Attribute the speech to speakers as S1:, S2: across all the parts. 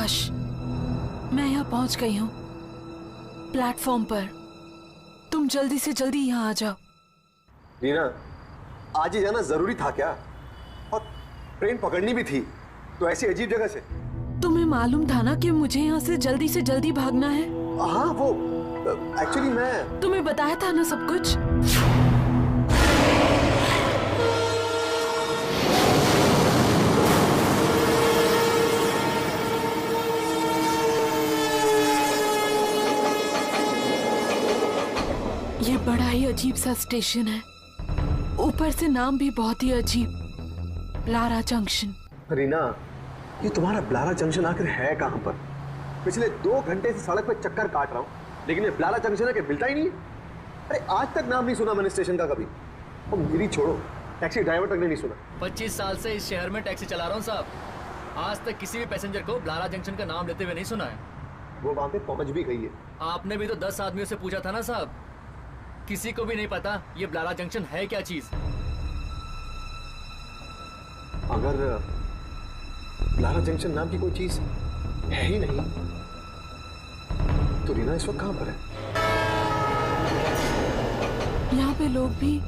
S1: आकाश, मैं यहाँ पहुँच गई हूँ प्लेटफॉर्म पर। तुम जल्दी से जल्दी यहाँ आ जाओ।
S2: रीना, आज ही जाना जरूरी था क्या? और ट्रेन पकड़नी भी थी, तो ऐसी अजीब जगह से।
S1: तुम्हें मालूम था ना कि मुझे यहाँ से जल्दी भागना है।
S2: हाँ, वो एक्चुअली मैं
S1: तुम्हें बताया था ना सब कुछ। ये बड़ा ही अजीब सा स्टेशन है, ऊपर से नाम भी बहुत ही अजीब, ब्लारा जंक्शन।
S2: रीना, ये तुम्हारा ब्लारा जंक्शन आखिर है कहाँ पर? पिछले 2 घंटे से सड़क पे चक्कर काट रहा हूँ, लेकिन ये ब्लारा जंक्शन है कि मिलता ही नहीं है। अरे आज तक नाम नहीं सुना मैंने स्टेशन का कभी। और मेरी छोड़ो, टैक्सी ड्राइवर तक ने नहीं सुना।
S3: 25 साल से इस शहर में टैक्सी चला रहा हूँ साहब, आज तक किसी भी पैसेंजर को ब्लारा जंक्शन का नाम लेते हुए नहीं सुना है।
S2: वो वहां पे पहुंच भी गई है।
S3: आपने भी तो 10 आदमियों से पूछा था ना साहब, किसी को भी नहीं पता ये ब्लारा जंक्शन है क्या चीज।
S2: अगर ब्लारा जंक्शन नाम की कोई चीज है ही नहीं, तो रीना इस वक्त कहां पर है?
S1: यहाँ पे लोग भी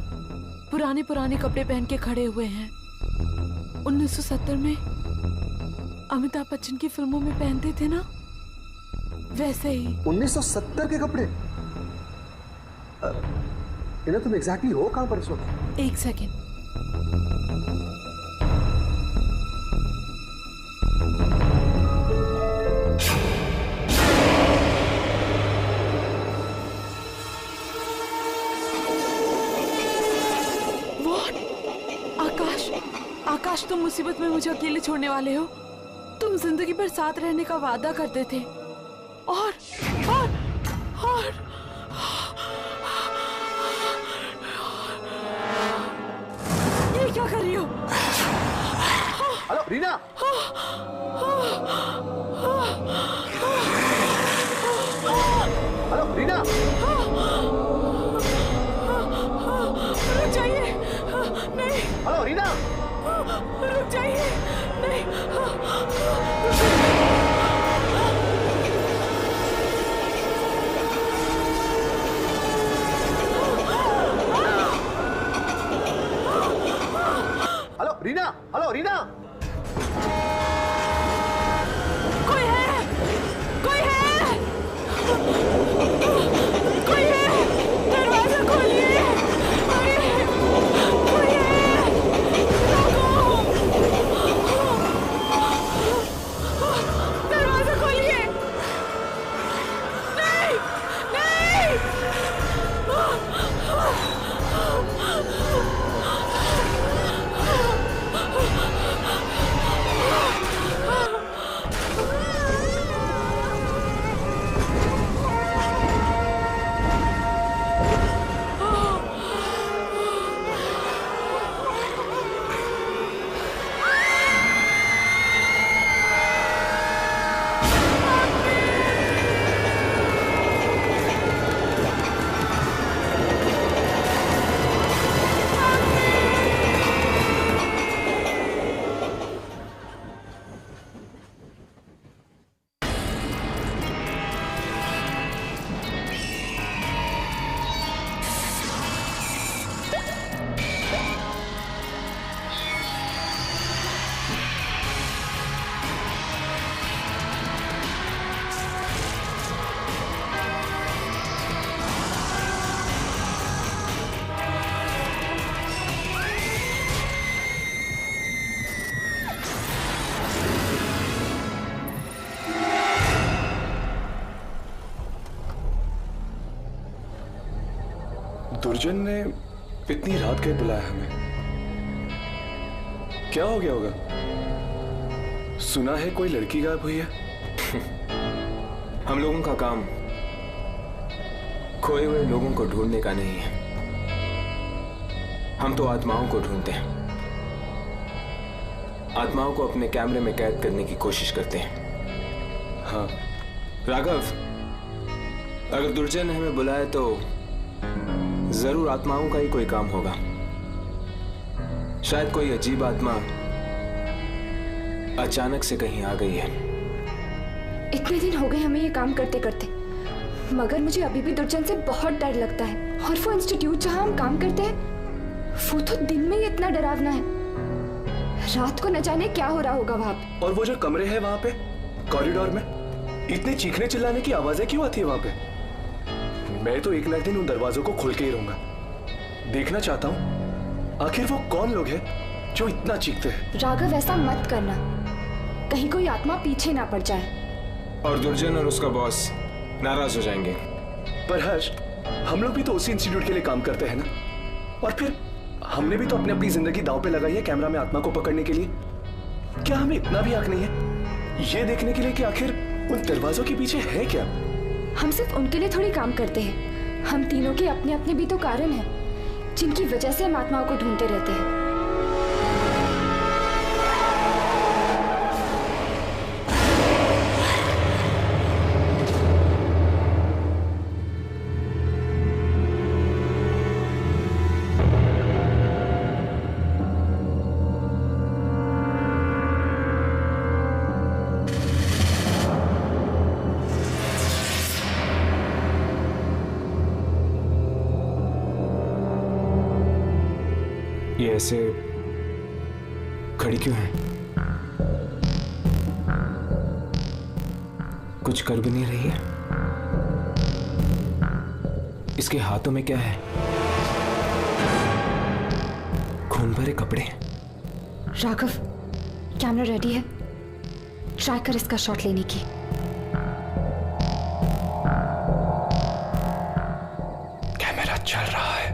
S1: पुराने कपड़े पहन के खड़े हुए हैं। 1970 में अमिताभ बच्चन की फिल्मों में पहनते थे ना, वैसे ही।
S2: 1970 के कपड़े? रीना, तुम एग्जैक्टली हो कहां पर इस वक्त?
S1: एक सेकेंड। आकाश, तुम मुसीबत में मुझे अकेले छोड़ने वाले हो? तुम जिंदगी भर साथ रहने का वादा करते थे, और ये क्या कर रही हो?
S2: हेलो रीना, हेलो रीना,
S1: रुक जाइए। नहीं,
S2: हेलो रीना,
S1: रुक जाइए। नहीं,
S2: हेलो रीना, हेलो रीना।
S1: कोई है? कोई है? कोई है? दरवाजा खोलिए। कोई है? दरवाजा खोलिए। नहीं, नहीं।
S4: दुर्जन ने इतनी रात के बुलाया हमें, क्या हो गया होगा? सुना है कोई लड़की गायब हुई है।
S5: हम लोगों का काम खोए हुए लोगों को ढूंढने का नहीं है, हम तो आत्माओं को ढूंढते हैं, आत्माओं को अपने कैमरे में कैद करने की कोशिश करते हैं।
S4: हाँ
S5: राघव, अगर दुर्जन ने हमें बुलाया तो जरूर आत्माओं का ही कोई काम होगा। शायद कोई अजीब आत्मा अचानक से कहीं आ गई है
S6: इतने दिन हो गए हमें ये काम करते करते, मगर मुझे अभी भी दुर्जन से बहुत डर लगता है। और वो इंस्टीट्यूट जहाँ हम काम करते हैं वो तो दिन में ही इतना डरावना है, रात को न जाने क्या हो रहा होगा वहाँ पे।
S4: और वो जो कमरे हैं वहाँ पे कॉरिडोर में, इतने चीखने चिल्लाने की आवाजें क्यों आती है वहाँ पे? मैं तो एक ना एक दिन उन दरवाजों को खोल के ही रहूंगा। देखना चाहता हूँ आखिर वो कौन लोग हैं जो इतना चीखते हैं।
S6: राघव ऐसा मत करना, कहीं कोई आत्मा पीछे ना पड़ जाए
S5: और दुर्जन और उसका बॉस नाराज हो जाएंगे।
S4: पर हर्ष, हम लोग भी तो उसी इंस्टीट्यूट के लिए काम करते हैं ना, और फिर हमने भी तो अपनी जिंदगी दांव पे लगाई है कैमरा में आत्मा को पकड़ने के लिए। क्या हमें इतना भी हक नहीं है ये देखने के लिए कि आखिर उन दरवाजों के पीछे है क्या?
S6: हम सिर्फ उनके लिए थोड़ी काम करते हैं, हम तीनों के अपने अपने भी तो कारण हैं जिनकी वजह से हम आत्माओं को ढूंढते रहते हैं।
S5: ये ऐसे खड़ी क्यों है? कुछ कर भी नहीं रही है। इसके हाथों में क्या है? खून भरे कपड़े।
S6: राघव, कैमरा रेडी है, ट्राई कर इसका शॉट लेने की।
S4: कैमरा चल रहा है।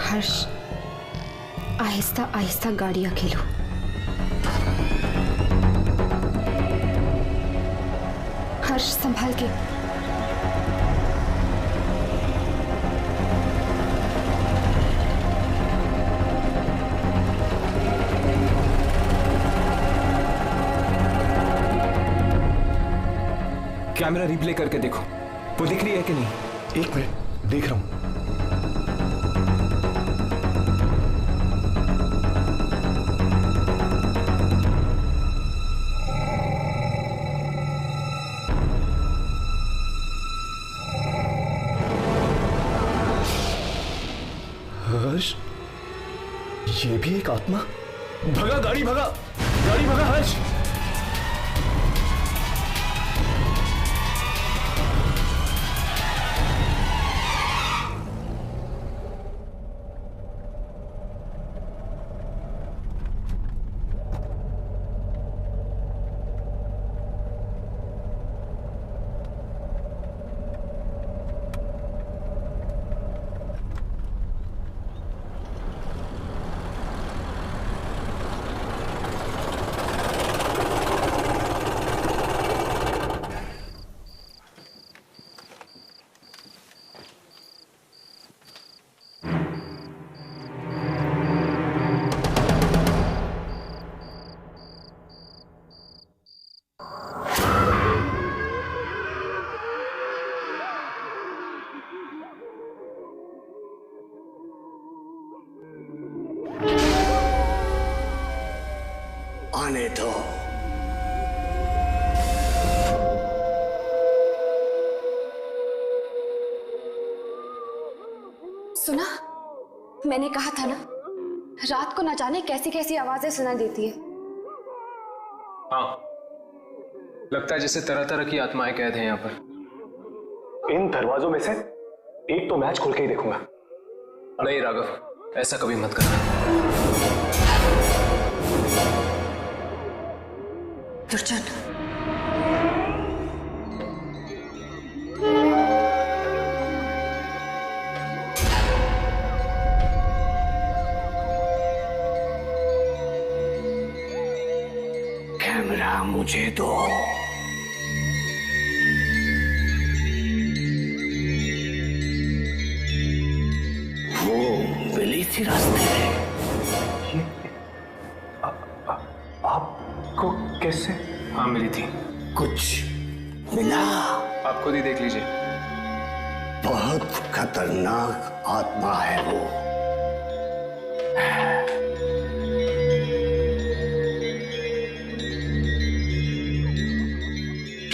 S6: हर्ष, आहिस्ता आहिस्ता गाड़ी अकेलो। हर्ष, संभाल के।
S5: कैमरा रिप्ले करके देखो, वो दिख रही है कि नहीं?
S4: एक मिनट, देख रहा हूं। हर्ष, ये भी एक आत्मा। भगा गाड़ी, भगा गाड़ी, भगा हर्ष।
S7: आने दो।
S6: सुना, मैंने कहा था ना, रात को न जाने कैसी कैसी आवाजें सुना देती है।
S5: हाँ, लगता है जैसे तरह तरह की आत्माएं कैद हैं यहाँ पर।
S4: इन दरवाजों में से एक तो मैच खोल के ही देखूंगा।
S5: नहीं राघव, ऐसा कभी मत करना।
S6: दुर्जन,
S7: कैमरा मुझे दो। वो मिली थी रास्ते में।
S4: आपको कैसे?
S5: हाँ मिली थी।
S7: कुछ मिला?
S5: आप खुद ही देख लीजिए।
S7: बहुत खतरनाक आत्मा है वो।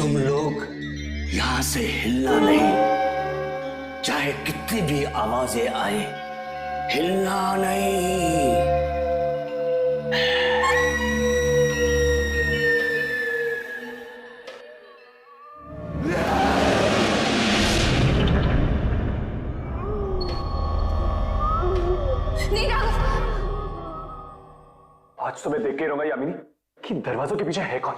S7: तुम लोग यहां से हिलना नहीं, चाहे कितनी भी आवाजें आए, हिलना नहीं।
S4: आज तो मैं देख के रहूंगा यामिनी कि दरवाजों के पीछे है कौन।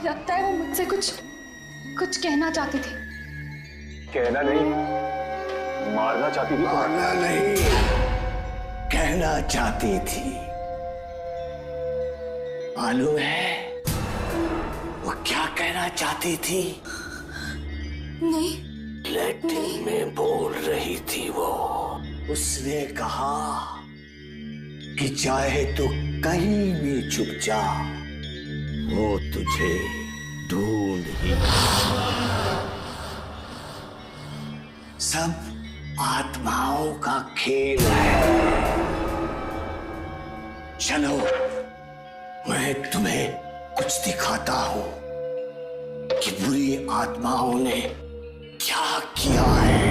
S6: लगता है वो मुझसे कुछ कहना चाहती थी।
S4: कहना नहीं, मारना चाहती थी।
S7: मारना नहीं, कहना चाहती थी। मालूम है वो क्या कहना चाहती थी?
S6: नहीं।
S7: लैट्रिन में बोल रही थी वो। उसने कहा कि चाहे तू कहीं भी छुप जा, वो तुझे ढूंढ ही। सब आत्माओं का खेल है। चलो मैं तुम्हें कुछ दिखाता हूं कि बुरी आत्माओं ने क्या किया है।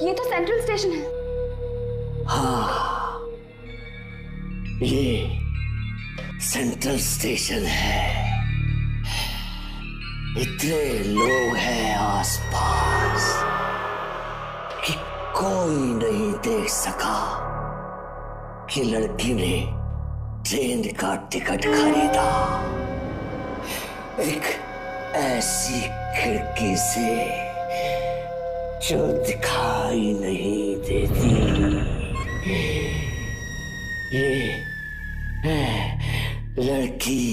S6: ये तो सेंट्रल स्टेशन है।
S7: हाँ, ये सेंट्रल स्टेशन है। इतने लोग हैं आसपास कि कोई नहीं देख सका कि लड़की ने ट्रेन का टिकट खरीदा। एक ऐसी खिड़की से जो दिखाई नहीं देती। ये लड़की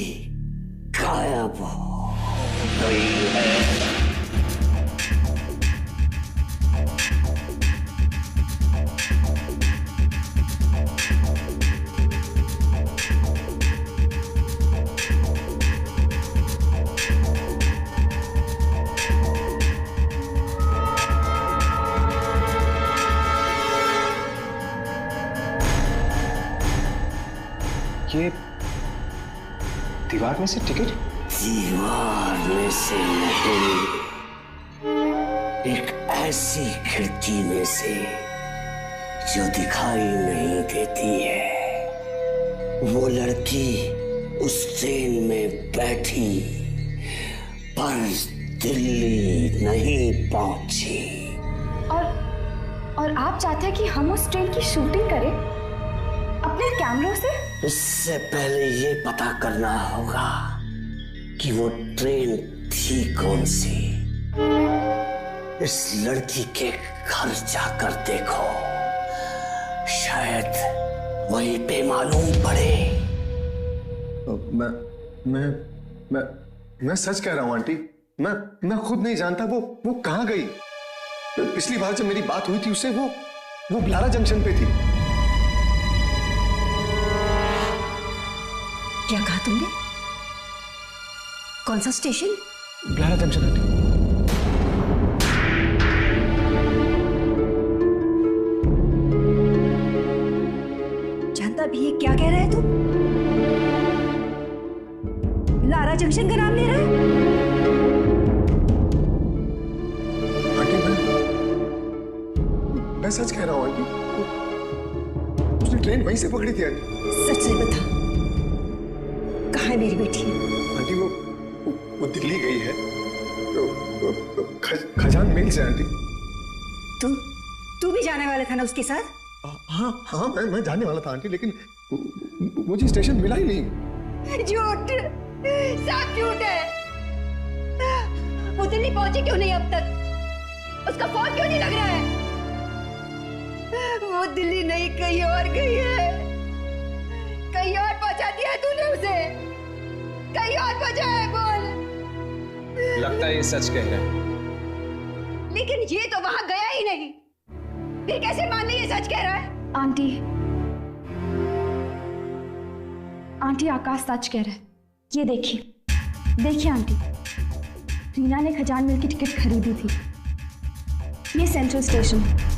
S7: गायब हो गई है।
S4: ये दीवार में से टिकट?
S7: दीवार में से नहीं, एक ऐसी खिड़की में से जो दिखाई नहीं देती है। वो लड़की उस ट्रेन में बैठी पर दिल्ली नहीं पहुंची।
S6: और आप चाहते हैं कि हम उस ट्रेन की शूटिंग करें अपने कैमरों से?
S7: इससे पहले ये पता करना होगा कि वो ट्रेन थी कौन सी। इस लड़की के घर जाकर देखो, शायद वहीं पे मालूम पड़े।
S2: मैं सच कह रहा हूं आंटी, मैं खुद नहीं जानता वो कहां गई। पिछली बार जब मेरी बात हुई थी उससे वो ब्लारा जंक्शन पे थी।
S8: क्या कहा तुमने? कौन सा स्टेशन?
S2: ब्लारा junction aunty.
S8: जानता भी ये क्या कह रहा है तू? लारा जंक्शन का नाम ले रहा है?
S2: मैं सच कह रहा हूँ आंटी, उसने ट्रेन वहीं से पकड़ी थी आंटी।
S8: सच से बता, कहाँ है मेरी बेटी?
S2: आंटी वो दिल्ली गई है, तो खजान मिल से आंटी।
S8: तू भी जाने वाला था ना उसके साथ?
S2: हाँ मैं जाने वाला था आंटी, लेकिन मुझे स्टेशन मिला ही नहीं।
S8: झूठ, सब झूठ है। वो दिल्ली पहुंची क्यों नहीं अब तक? उसका फोन क्यों नहीं लग रहा है? वो दिल्ली नहीं कहीं और गई है। कहीं और पहुंचा दिया है तूने उसे? कहीं और पहुंचा है? बोल।
S5: लगता है ये सच कह रहा है।
S8: लेकिन ये तो वहां गया ही नहीं, फिर कैसे मान ली ये सच कह रहा है?
S6: आंटी आकाश सच कह रहा है। ये देखिए आंटी, रीना ने खजान मिल की टिकट खरीदी थी। ये सेंट्रल स्टेशन है।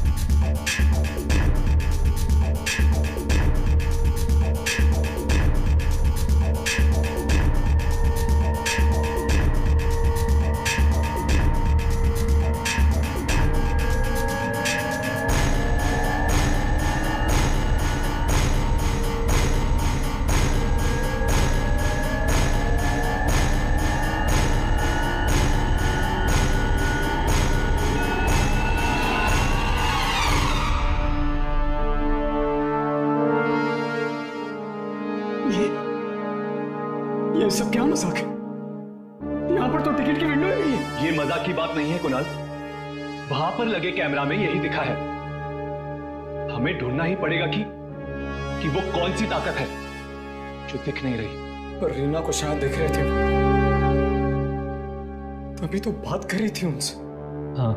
S4: ये सब क्या मजाक है? यहाँ पर तो टिकट की विंडो ही नहीं है। ये मजाक की बात नहीं है कुणाल, वहां पर लगे कैमरा में यही दिखा है। हमें ढूंढना ही पड़ेगा कि वो कौन सी ताकत है जो दिख नहीं रही।
S2: पर रीना को शायद देख रहे थे, तभी तो बात कर रही थी उनसे।
S4: हाँ,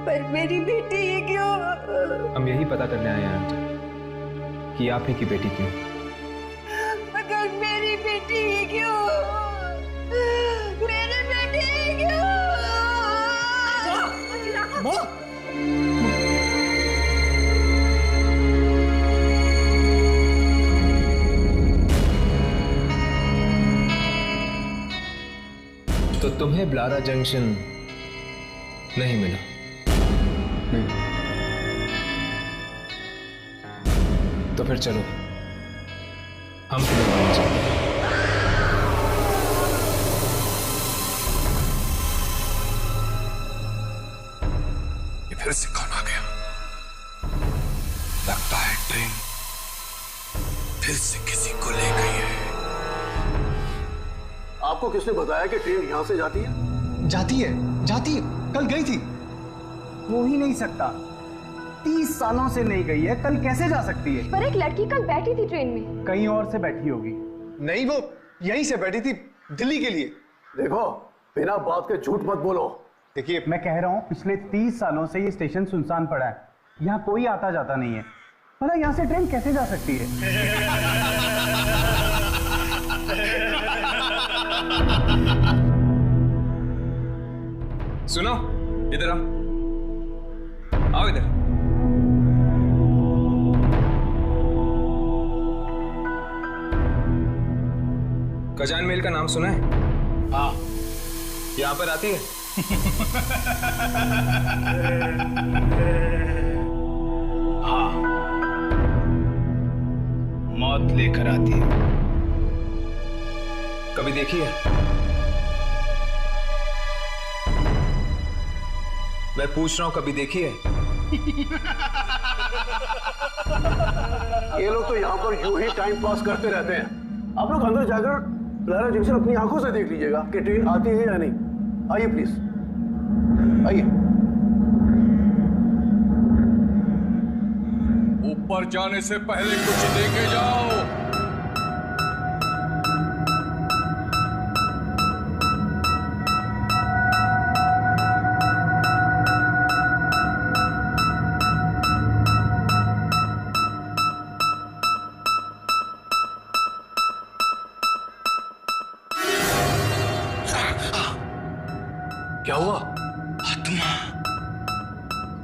S8: पर मेरी बेटी ये क्यों?
S5: हम यही पता करने आए हैं आंटी कि आप ही की बेटी क्यों।
S8: मगर मेरी बेटी ये क्यों? मेरी बेटी ये क्यों?
S2: माँ!
S5: तो तुम्हें ब्लारा जंक्शन नहीं मिला? तो फिर चलो, हम तुम्हें वहां चलते हैं।
S2: ये फिर से कौन आ गया? लगता है ट्रेन फिर से किसी को ले गई है। आपको किसने बताया कि ट्रेन यहां से जाती है?
S9: जाती है, कल गई थी।
S10: हो ही नहीं सकता, 30 सालों से नहीं गई है, कल कैसे जा सकती है?
S6: पर एक लड़की कल बैठी थी ट्रेन में।
S10: कहीं और से बैठी होगी।
S2: नहीं, वो यहीं से बैठी थी दिल्ली के लिए। देखो, बिना बात के झूठ मत बोलो।
S10: देखिए, मैं कह रहा हूँ पिछले 30 सालों से ये स्टेशन सुनसान पड़ा है, यहाँ कोई आता जाता नहीं है। भला यहाँ से ट्रेन कैसे जा सकती है?
S5: सुनो, इधर आओ इधर। खजान मेल का नाम सुना है? हाँ। यहाँ पर आती है?
S10: हाँ, मौत लेकर आती है।
S5: कभी देखी है? मैं पूछ रहा हूं, कभी देखी है?
S2: ये लोग तो यहाँ पर यूं ही टाइम पास करते रहते हैं। आप लोग अंदर जाकर ब्लारा जंक्शन अपनी आंखों से देख लीजिएगा कि ट्रेन आती है या नहीं। आइए प्लीज, आइए।
S11: ऊपर जाने से पहले कुछ देके जाओ।
S4: क्या हुआ?
S7: आत्मा।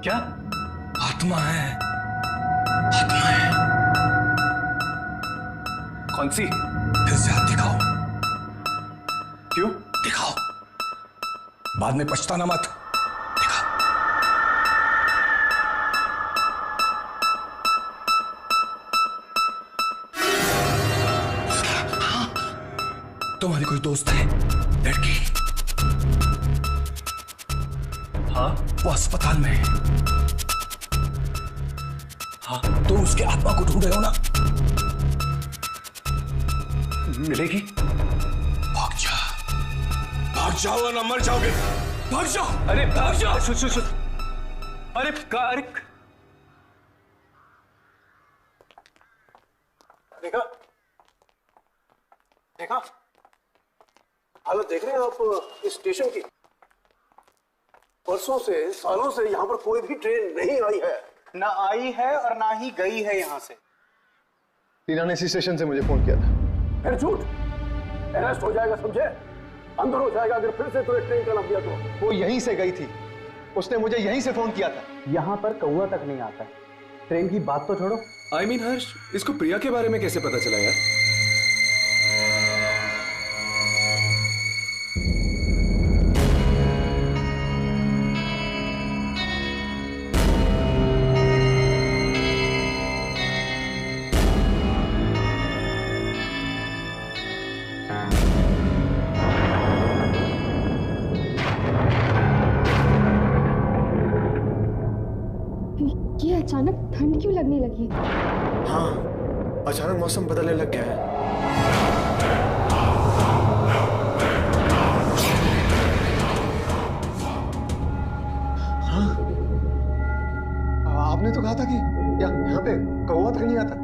S4: क्या?
S7: आत्मा है, आत्मा है।
S4: कौन सी?
S7: फिर से हाथ दिखाओ।
S4: क्यों?
S7: दिखाओ, बाद में पछताना मत। दिखाओ। हाँ, तुम्हारी कोई दोस्त है लड़की?
S4: हाँ,
S7: वो अस्पताल में है।
S4: हाँ,
S7: तो उसके आत्मा को ढूंढ रहे हो ना?
S4: मिलेगी?
S7: भाग जाओ वरना मर जाओगे। भाग जाओ।
S4: अरे भाग जाओ। सुन। अरे
S2: देखा हालत देख रहे हैं आप इस स्टेशन की? परसों से, सालों से यहाँ पर कोई भी ट्रेन नहीं आई है।
S10: ना आई है और ना ही गई है यहाँ से।
S2: टीना ने इसी स्टेशन से मुझे फोन किया था। फिर झूठ, अरेस्ट हो जाएगा समझे, अंदर हो जाएगा अगर फिर से तुझे ट्रेन का नाम दिया तो।
S9: वो यहीं से गई थी, उसने मुझे यहीं से फोन किया था।
S10: यहाँ पर कौवा तक नहीं आता। ट्रेन की बात तो छोड़ो।
S5: I mean, हर्ष, इसको प्रिया के बारे में कैसे पता चला यार?
S6: ये अचानक ठंड क्यों लगने लगी?
S2: हाँ, अचानक मौसम बदलने लग गया है। हाँ, आपने तो कहा था कि यहाँ पे कौवा तक नहीं आता।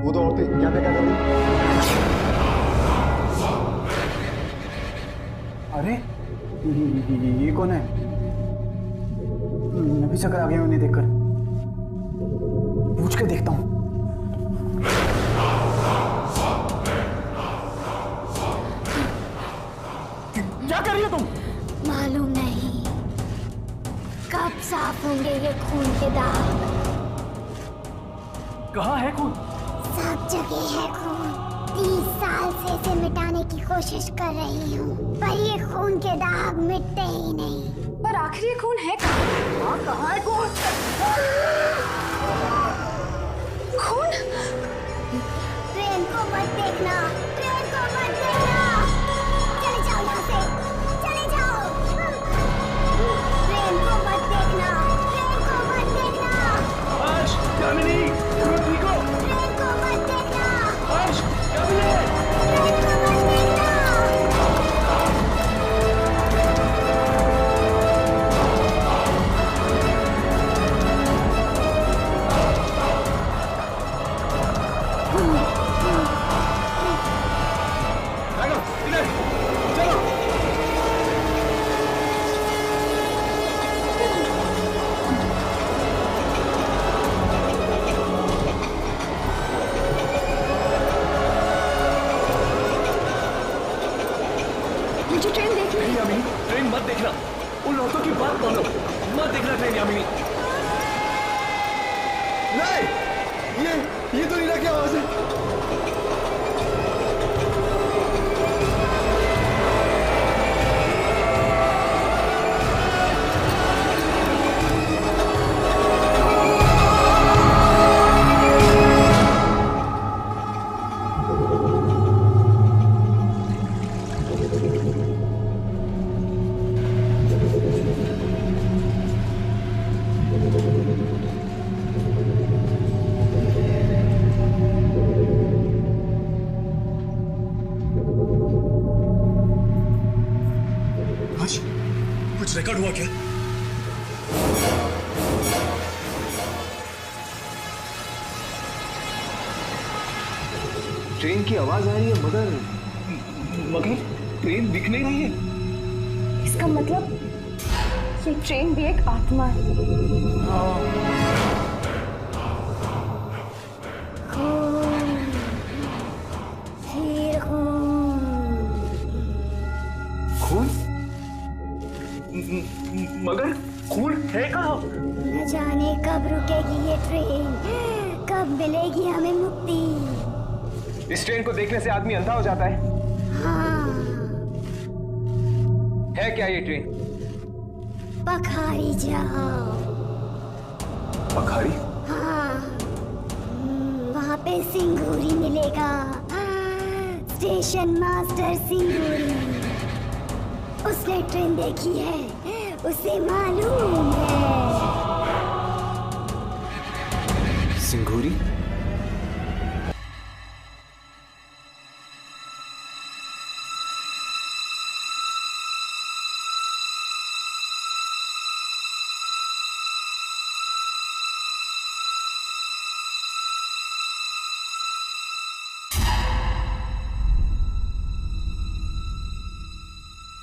S2: वो तो औरतें यहाँ पे क्या कर रही?
S10: अरे ये कौन है? नबी चक्कर आ गए उन्हें देखकर। पूछ के देखता हूँ। क्या कर रही हो तुम?
S11: मालूम नहीं कब साफ होंगे ये खून के दाग।
S4: कहाँ है खून?
S11: सब जगह है खून। 30 साल से इसे मिटाने की कोशिश कर रही हूँ, पर ये खून के दाग मिटते ही नहीं।
S6: पर आखिर ये खून है कहाँ?
S11: कहाँ है खून?
S6: खून?
S11: ट्रेन को मत देखना, ट्रेन को मत देखना। चले जाओ यहाँ से, चले जाओ। ट्रेन को मत देखना, ट्रेन को मत देखना।
S4: हर्ष, यामिनी, तुम ठीक हो?
S11: ट्रेन को मत देखना,
S4: हर्ष, यामिनी।
S11: ट्रेन को मत देखना।
S6: मुझे ट्रेन देखनी है।
S4: यामिनी, ट्रेन मत देखना। उन औरतों की बात मानो, मत देखना ट्रेन यामिनी।
S2: नहीं, ये तो नीना की आवाज है।
S7: कुछ रिकॉर्ड हुआ क्या?
S5: ट्रेन की आवाज आ रही है
S4: मगर ट्रेन दिख नहीं रही है।
S6: इसका मतलब ये ट्रेन भी एक आत्मा है।
S11: फिर खून।
S5: खून?
S4: मगर खून है कहाँ?
S11: न जाने कब रुकेगी ये ट्रेन, कब मिलेगी हमें मुक्ति।
S5: इस ट्रेन को देखने से आदमी अंधा हो जाता है।
S11: हाँ।
S5: है क्या ये ट्रेन?
S11: पखारी जाओ।
S5: पखारी?
S11: हाँ, वहाँ पे सिंगूरी मिलेगा, स्टेशन मास्टर सिंगूरी। उसने ट्रेन देखी है, उसे मालूम है।
S5: सिंगूरी?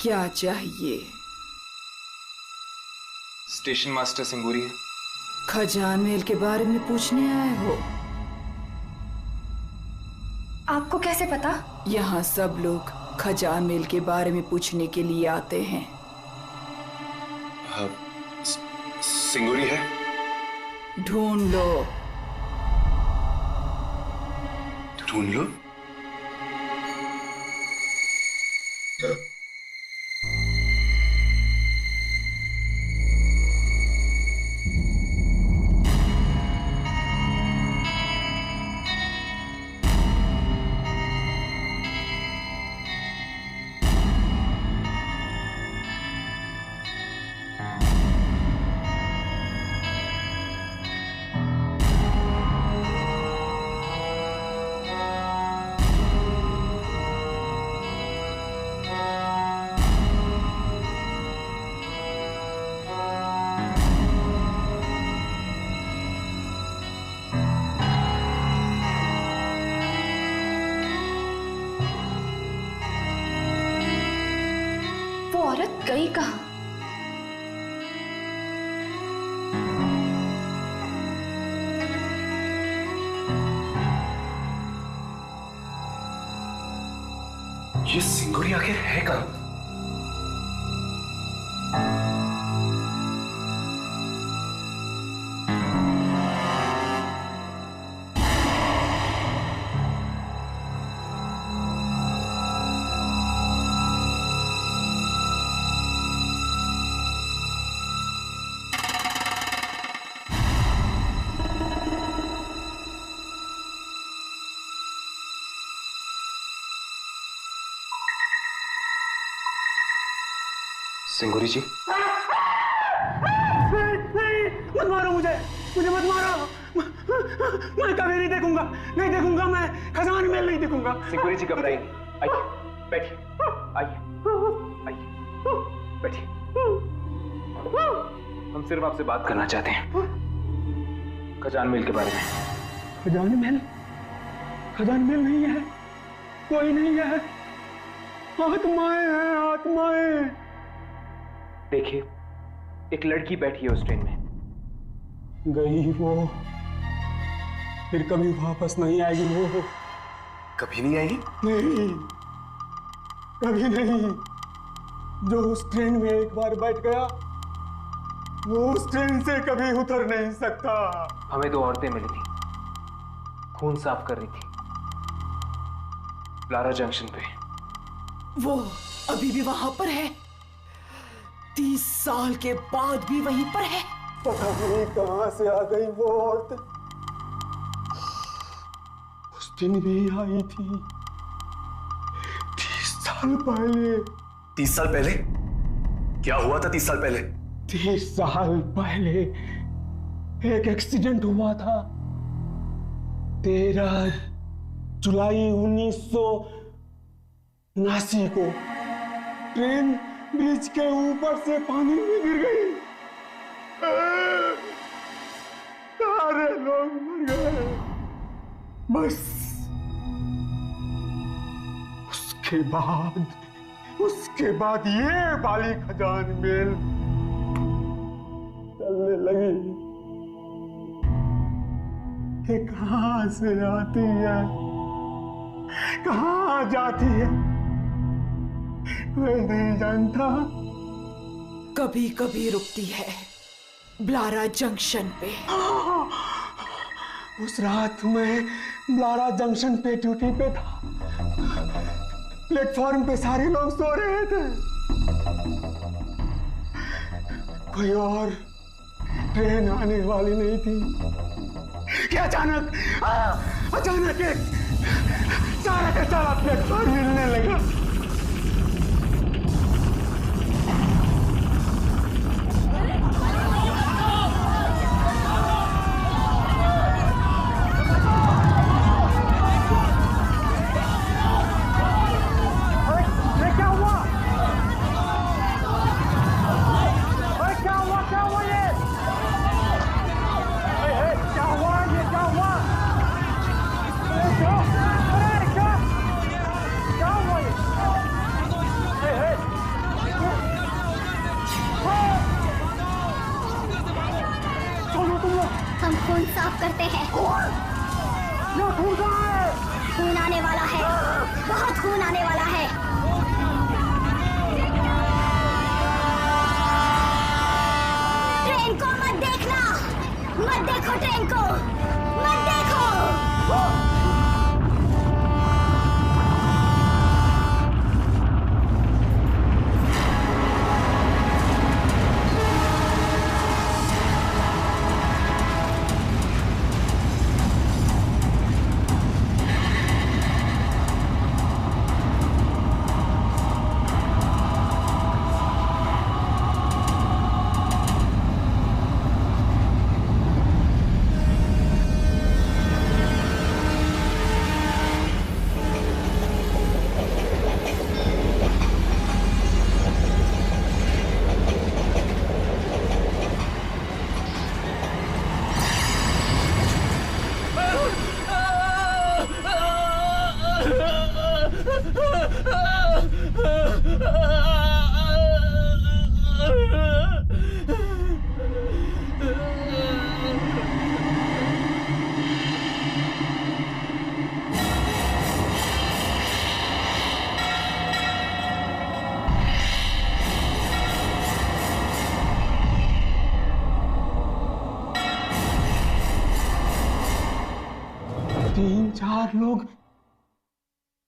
S1: क्या चाहिए?
S5: स्टेशन मास्टर सिंगूरी है।
S1: खजान महल के बारे में पूछने आए हो?
S6: आपको कैसे पता?
S1: यहाँ सब लोग खजान महल के बारे में पूछने के लिए आते हैं।
S4: हाँ, सिंगूरी है?
S1: ढूंढ लो।
S4: ढूंढ लो?
S6: औरत गई कहाँ?
S4: ये सिंगूरी आखिर है कहाँ? सिंगूरी जी?
S10: नहीं, मत मारो मुझे मत मारो। मैं कभी नहीं देखूंगा मैं खजान महल नहीं देखूंगा।
S5: सिंगूरी जी घबराइए, आइए बैठिए, आइए बैठिए। हम सिर्फ आपसे बात करना चाहते हैं खजान महल के बारे में।
S10: खजान महल नहीं है, कोई नहीं है, आत्माएं हैं, आत्माएं।
S5: देखिए, एक लड़की बैठी है उस ट्रेन में।
S10: गई वो, फिर कभी वापस नहीं आएगी वो।
S4: कभी नहीं आएगी?
S10: नहीं, कभी नहीं। जो उस ट्रेन में एक बार बैठ गया, वो उस ट्रेन से कभी उतर नहीं सकता।
S5: हमें दो औरतें मिली थी, खून साफ कर रही थी ब्लारा जंक्शन पे।
S1: वो अभी भी वहां पर है? 30 साल के बाद भी वहीं पर है?
S10: पता नहीं कहां से आ गई वो औरत। उस दिन भी आई थी 30 साल पहले।
S4: 30 साल पहले? क्या हुआ था 30 साल पहले?
S10: 30 साल पहले एक एक्सीडेंट हुआ था। 13 जुलाई 1979 को ट्रेन ब्रिज के ऊपर से पानी में गिर गई। सारे लोग मर गए। बस उसके बाद ये बाली खजान महल चलने लगी कि कहां से आती है, कहां जाती है, मैं नहीं जानता,
S1: कभी कभी रुकती है ब्लारा जंक्शन पे।
S10: उस रात मैं ब्लारा जंक्शन पे ड्यूटी पे था। प्लेटफॉर्म पे सारे लोग सो रहे थे। कोई और ट्रेन आने वाली नहीं थी कि अचानक एक सारा का सारा प्लेटफॉर्म हिलने लगा।
S11: हम खून साफ करते हैं। खून आने वाला है, बहुत खून आने वाला है। ट्रेन को मत देखना, मत देखो ट्रेन को, मत देखो। तीन चार लोग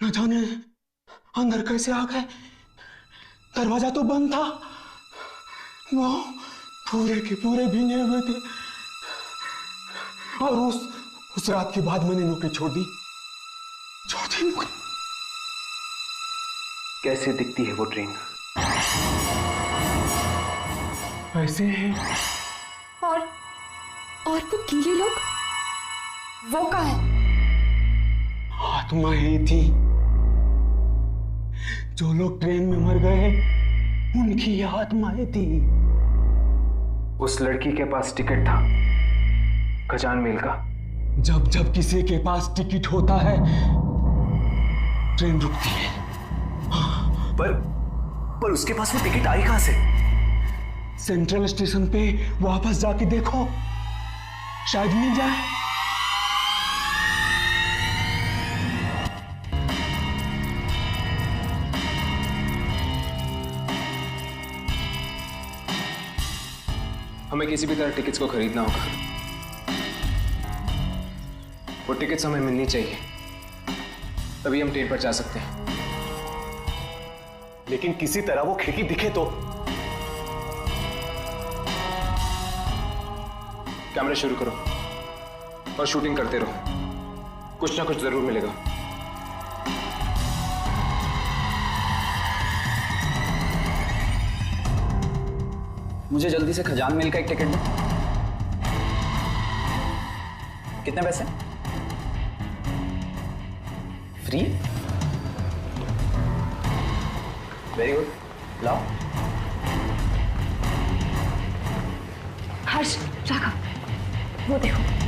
S11: न जाने अंदर कैसे आ गए। दरवाजा तो बंद था, वो पूरे के पूरे भीगे हुए थे। और उस रात के बाद मैंने नौकरी छोड़ दी नौकरी।
S5: कैसे दिखती है वो ट्रेन?
S10: ऐसे है।
S6: और वो गीले लोग, वो कहाँ है?
S10: आत्मा ही थी। जो लोग ट्रेन में मर गए उनकी आत्माएं थी।
S5: उस लड़की के पास टिकट था खजान मिल का।
S10: जब किसी के पास टिकट होता है ट्रेन रुकती है।
S4: पर उसके पास वो टिकट आई कहां से?
S10: सेंट्रल स्टेशन पे वापस जाके देखो, शायद मिल जाए।
S5: हमें किसी भी तरह टिकट्स को खरीदना होगा। वो टिकट्स हमें मिलनी चाहिए, तभी हम ट्रेन पर जा सकते हैं।
S4: लेकिन किसी तरह वो खिड़की दिखे तो।
S5: कैमरा शुरू करो और शूटिंग करते रहो, कुछ ना कुछ जरूर मिलेगा।
S12: मुझे जल्दी से खजान मिल का एक टिकट दो। कितने पैसे? फ्री? वेरी गुड, लाओ।
S6: हर्ष, राघव, वो देखो।